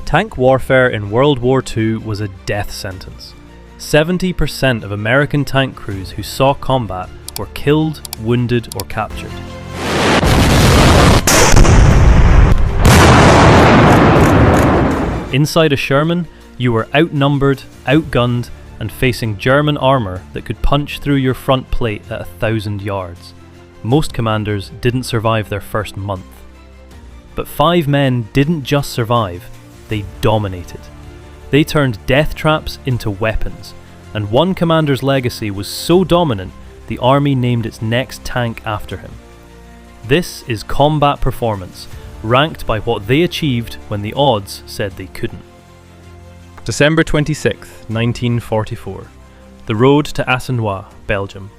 Tank warfare in World War II was a death sentence. 70% of American tank crews who saw combat were killed, wounded, or captured. Inside a Sherman, you were outnumbered, outgunned, and facing German armour that could punch through your front plate at 1,000 yards. Most commanders didn't survive their first month. But 5 men didn't just survive, they dominated. They turned death traps into weapons, and one commander's legacy was so dominant, the army named its next tank after him. This is combat performance, ranked by what they achieved when the odds said they couldn't. December 26th, 1944. The road to Assenois, Belgium.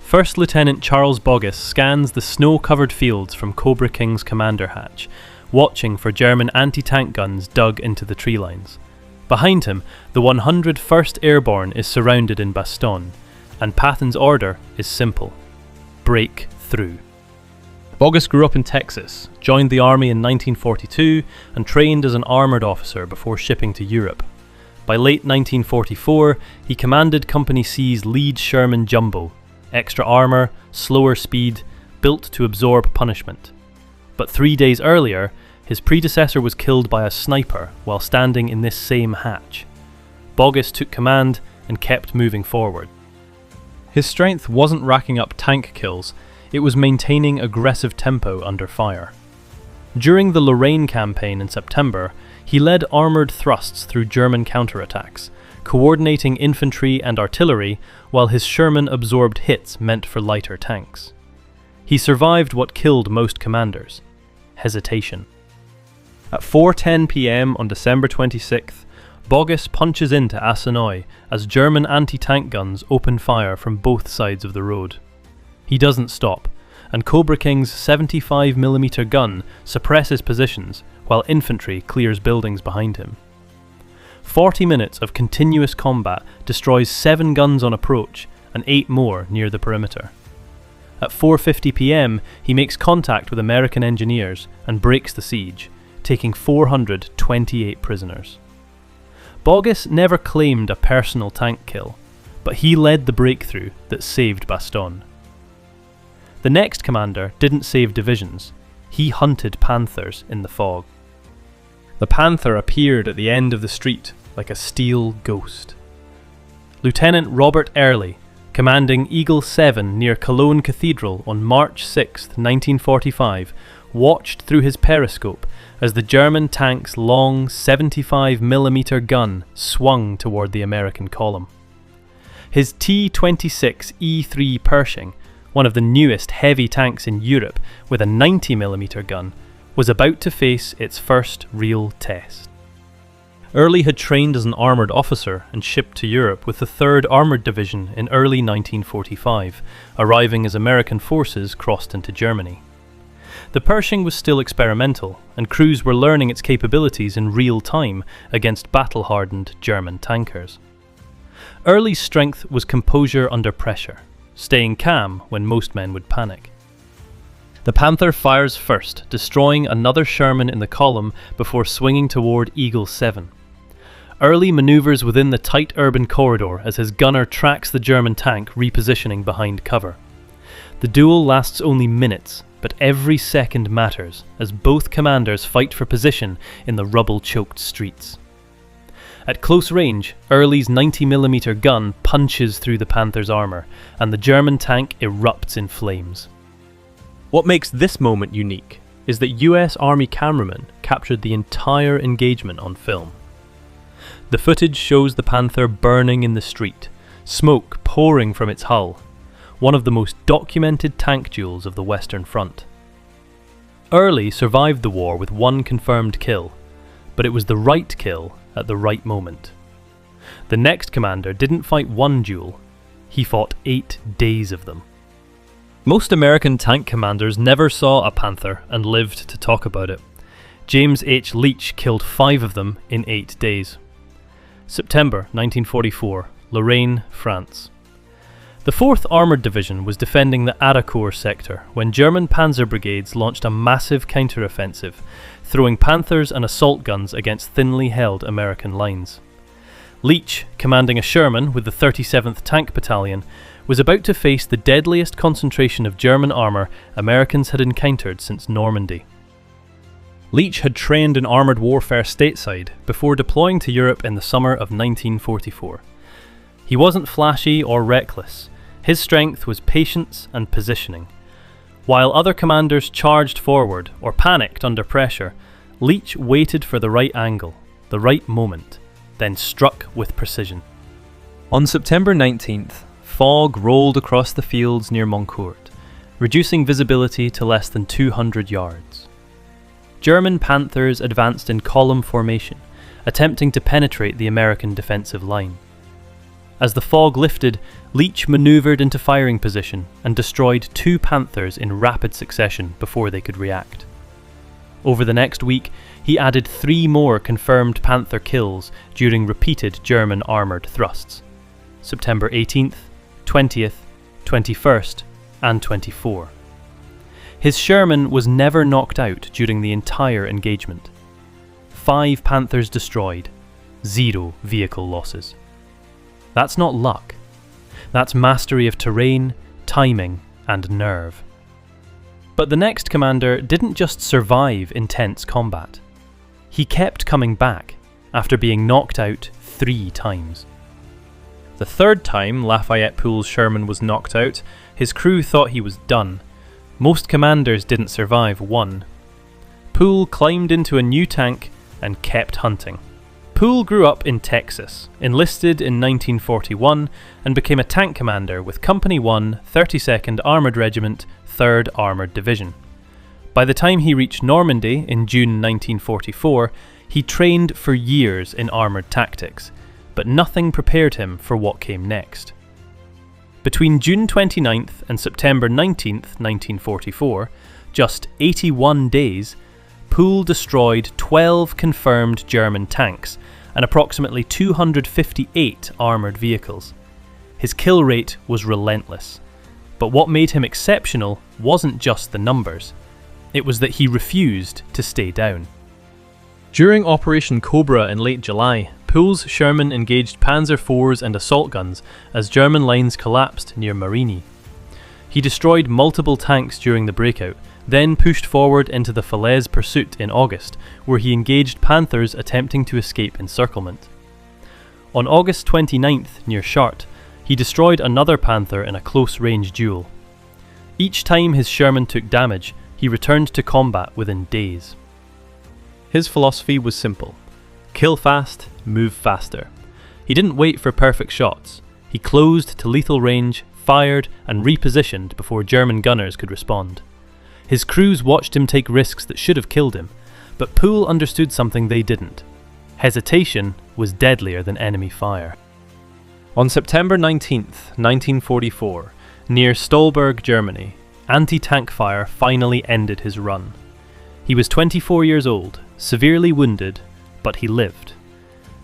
First Lieutenant Charles Boggess scans the snow-covered fields from Cobra King's commander hatch, watching for German anti-tank guns dug into the tree lines. Behind him, the 101st Airborne is surrounded in Bastogne, and Patton's order is simple: break through. Boggess grew up in Texas, joined the army in 1942, and trained as an armoured officer before shipping to Europe. By late 1944, he commanded Company C's Leach Sherman Jumbo, extra armour, slower speed, built to absorb punishment. But 3 days earlier, his predecessor was killed by a sniper while standing in this same hatch. Boggess took command and kept moving forward. His strength wasn't racking up tank kills, it was maintaining aggressive tempo under fire. During the Lorraine campaign in September, he led armoured thrusts through German counterattacks, coordinating infantry and artillery while his Sherman absorbed hits meant for lighter tanks. He survived what killed most commanders: hesitation. At 4:10 p.m. on December 26th, Boggess punches into Assenois as German anti-tank guns open fire from both sides of the road. He doesn't stop, and Cobra King's 75mm gun suppresses positions while infantry clears buildings behind him. 40 minutes of continuous combat destroys 7 guns on approach and 8 more near the perimeter. At 4:50 p.m, he makes contact with American engineers and breaks the siege, taking 428 prisoners. Boggess never claimed a personal tank kill, but he led the breakthrough that saved Bastogne. The next commander didn't save divisions, he hunted panthers in the fog. The panther appeared at the end of the street like a steel ghost. Lieutenant Robert Earley, commanding Eagle 7 near Cologne Cathedral on March 6, 1945, watched through his periscope as the German tank's long 75mm gun swung toward the American column. His T-26E3 Pershing, one of the newest heavy tanks in Europe with a 90mm gun, was about to face its first real test. Earley had trained as an armoured officer and shipped to Europe with the 3rd Armoured Division in early 1945, arriving as American forces crossed into Germany. The Pershing was still experimental, and crews were learning its capabilities in real time against battle-hardened German tankers. Early's strength was composure under pressure, staying calm when most men would panic. The Panther fires first, destroying another Sherman in the column before swinging toward Eagle 7. Early manoeuvres within the tight urban corridor as his gunner tracks the German tank repositioning behind cover. The duel lasts only minutes, but every second matters as both commanders fight for position in the rubble-choked streets. At close range, Early's 90mm gun punches through the Panther's armour, and the German tank erupts in flames. What makes this moment unique is that US Army cameramen captured the entire engagement on film. The footage shows the Panther burning in the street, smoke pouring from its hull, one of the most documented tank duels of the Western Front. Early survived the war with 1 confirmed kill, but it was the right kill at the right moment. The next commander didn't fight 1 duel, he fought 8 days of them. Most American tank commanders never saw a Panther and lived to talk about it. James H. Leach killed 5 of them in 8 days. September 1944, Lorraine, France. The 4th Armoured Division was defending the Arakour sector when German panzer brigades launched a massive counter-offensive, throwing Panthers and assault guns against thinly held American lines. Leach, commanding a Sherman with the 37th Tank Battalion, was about to face the deadliest concentration of German armour Americans had encountered since Normandy. Leach had trained in armoured warfare stateside before deploying to Europe in the summer of 1944. He wasn't flashy or reckless. His strength was patience and positioning. While other commanders charged forward or panicked under pressure, Leach waited for the right angle, the right moment, then struck with precision. On September 19th, fog rolled across the fields near Moncourt, reducing visibility to less than 200 yards. German Panthers advanced in column formation, attempting to penetrate the American defensive line. As the fog lifted, Leach manoeuvred into firing position and destroyed 2 Panthers in rapid succession before they could react. Over the next week, he added 3 more confirmed Panther kills during repeated German armoured thrusts: September 18th, 20th, 21st, and 24. His Sherman was never knocked out during the entire engagement. 5 Panthers destroyed, 0 vehicle losses. That's not luck. That's mastery of terrain, timing, and nerve. But the next commander didn't just survive intense combat. He kept coming back after being knocked out 3 times. The 3rd time Lafayette Pool's Sherman was knocked out, his crew thought he was done. Most commanders didn't survive 1. Pool climbed into a new tank and kept hunting. Pool grew up in Texas, enlisted in 1941, and became a tank commander with Company 1, 32nd Armoured Regiment, 3rd Armoured Division. By the time he reached Normandy in June 1944, he trained for years in armoured tactics, but nothing prepared him for what came next. Between June 29th and September 19th, 1944, just 81 days, Pool destroyed 12 confirmed German tanks and approximately 258 armoured vehicles. His kill rate was relentless, but what made him exceptional wasn't just the numbers, it was that he refused to stay down. During Operation Cobra in late July, Pool's Sherman engaged Panzer IVs and assault guns as German lines collapsed near Marigny. He destroyed multiple tanks during the breakout, then pushed forward into the Falaise pursuit in August, where he engaged Panthers attempting to escape encirclement. On August 29th, near Chartres, he destroyed another Panther in a close-range duel. Each time his Sherman took damage, he returned to combat within days. His philosophy was simple: kill fast, move faster. He didn't wait for perfect shots. He closed to lethal range, fired, and repositioned before German gunners could respond. His crews watched him take risks that should have killed him, but Pool understood something they didn't. Hesitation was deadlier than enemy fire. On September 19th, 1944, near Stolberg, Germany, anti-tank fire finally ended his run. He was 24 years old, severely wounded, but he lived.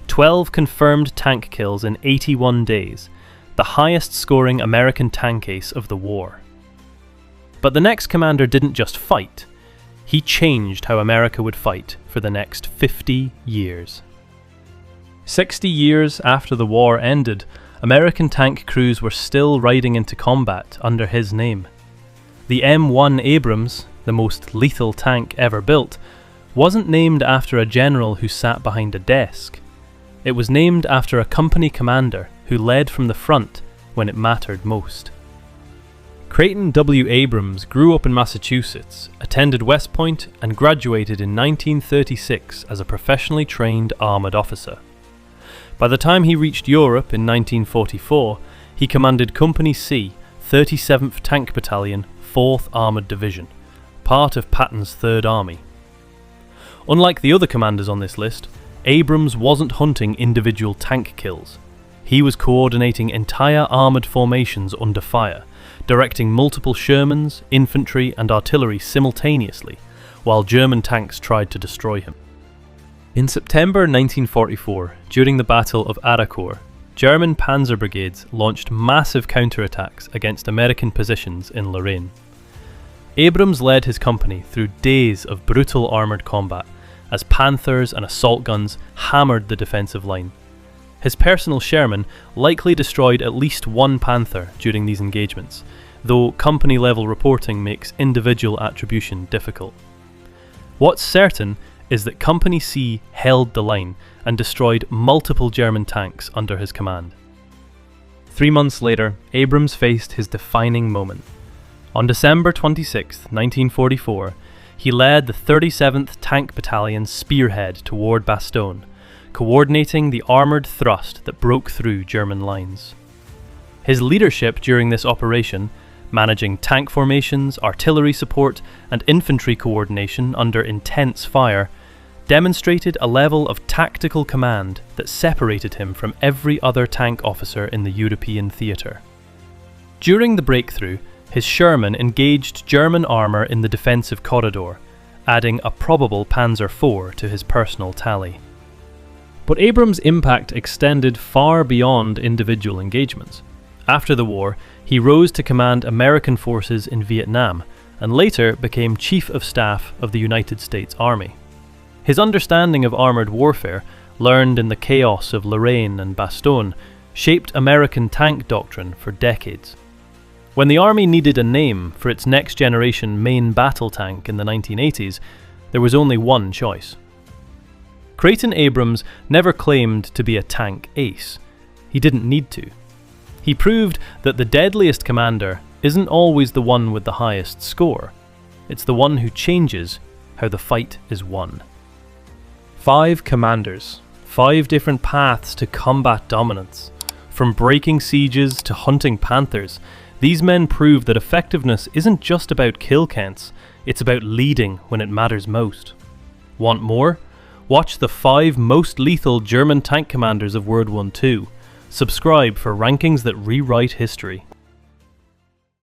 12 confirmed tank kills in 81 days, the highest scoring American tank ace of the war. But the next commander didn't just fight, he changed how America would fight for the next 50 years. 60 years after the war ended, American tank crews were still riding into combat under his name. The M1 Abrams, the most lethal tank ever built, wasn't named after a general who sat behind a desk. It was named after a company commander who led from the front when it mattered most. Creighton W. Abrams grew up in Massachusetts, attended West Point, and graduated in 1936 as a professionally trained armoured officer. By the time he reached Europe in 1944, he commanded Company C, 37th Tank Battalion, 4th Armoured Division, part of Patton's 3rd Army. Unlike the other commanders on this list, Abrams wasn't hunting individual tank kills. He was coordinating entire armoured formations under fire, directing multiple Shermans, infantry and artillery simultaneously, while German tanks tried to destroy him. In September 1944, during the Battle of Arakour, German panzer brigades launched massive counterattacks against American positions in Lorraine. Abrams led his company through days of brutal armoured combat as panthers and assault guns hammered the defensive line. His personal Sherman likely destroyed at least one panther during these engagements, though company-level reporting makes individual attribution difficult. What's certain is that Company C held the line and destroyed multiple German tanks under his command. 3 months later, Abrams faced his defining moment. On December 26, 1944, he led the 37th Tank Battalion's spearhead toward Bastogne, coordinating the armoured thrust that broke through German lines. His leadership during this operation, managing tank formations, artillery support, and infantry coordination under intense fire, demonstrated a level of tactical command that separated him from every other tank officer in the European theatre. During the breakthrough, his Sherman engaged German armour in the defensive corridor, adding a probable Panzer IV to his personal tally. But Abrams' impact extended far beyond individual engagements. After the war, he rose to command American forces in Vietnam, and later became Chief of Staff of the United States Army. His understanding of armoured warfare, learned in the chaos of Lorraine and Bastogne, shaped American tank doctrine for decades. When the Army needed a name for its next-generation main battle tank in the 1980s, there was only one choice. Creighton Abrams never claimed to be a tank ace. He didn't need to. He proved that the deadliest commander isn't always the one with the highest score. It's the one who changes how the fight is won. 5 commanders, 5 different paths to combat dominance. From breaking sieges to hunting panthers, these men proved that effectiveness isn't just about kill counts, it's about leading when it matters most. Want more? Watch the 5 most lethal German tank commanders of World War II. Subscribe for rankings that rewrite history.